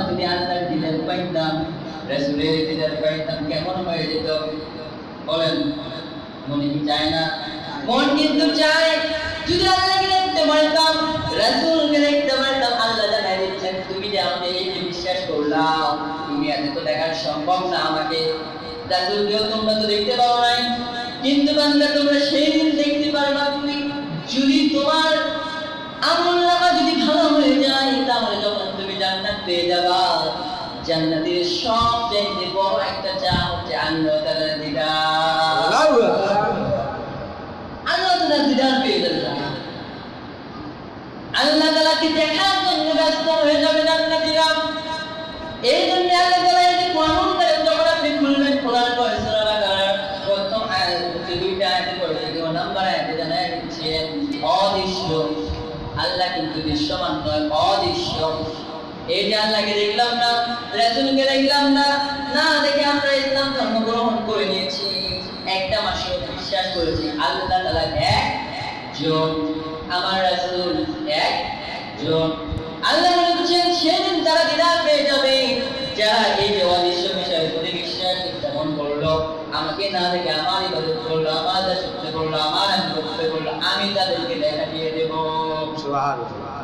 যদি আল্লাহর দিদার পাইতাম, রাসূলের দিদার পাইতাম, কেমন হয়ে যেত বলেন? মনে কি চায় না? মন কিন্তু চায় যদি আল্লাহকে দেখতে পারতাম, রাসূলকে দেখতে পারতাম। আল্লাহ জানাই দিচ্ছেন, তুমি যে আমাকে এই যে বিশ্বাস করলাম, দুনিয়াতে তো দেখা সম্ভব না আমাকে। রাসূলকেও তোমরা তো দেখতে পাও নাই, কিন্তু বান্দা তোমরা সেই দিন দেখতে পারবা। তুমি যদি তোমার আমলনামা যদি ভালো হয়ে যায়, তাহলে যখন তুমি জান্নাত পেয়ে যাবা, জান্নাতের সবচেয়ে বড় একটা চা হচ্ছে আল্লাহ তাআলার দিদার। আল্লাহ তাআলার দিদার পেয়ে যাবে। আল্লাহ তাআলাকে দেখার জন্য ব্যস্ত হয়ে যাবে জান্নাতীরা। এই জন্য আল্লাহ তাআলা এই যে কোরআন কারীম যখন আপনি খুলবেন, খোলার পর সূরা বাকারার প্রথম আয়াত হচ্ছে দুইটা আয়াতে পড়বে, দ্বিতীয় নাম্বার আয়াতে জানায় দিচ্ছেন অদৃশ্য। আল্লাহ কিন্তু দৃশ্যমান নয়, অদৃশ্য। এই যে আল্লাহকে দেখলাম না, রাসূলকে দেখলাম না, না দেখে আমরা ইসলাম ধর্ম গ্রহণ করে নিয়েছি, একটা মাসও বিশ্বাস করেছি আল্লাহ তাআলা একজন, আমার রাসূল একজন। আল্লাহ বলেছেন সেদিন যারা দিদার পেয়ে যাবে, যারা এই যে অদৃশ্য বিষয়ের প্রতি বিশ্বাস স্থাপন করলো, আমাকে না দেখে আমার ইবাদত করলো, আমার দাসত্ব করলো, আমার আনুগত্য করলো, আমি তাদেরকে দেখা দিয়ে দেব। সুবহানাল্লাহ।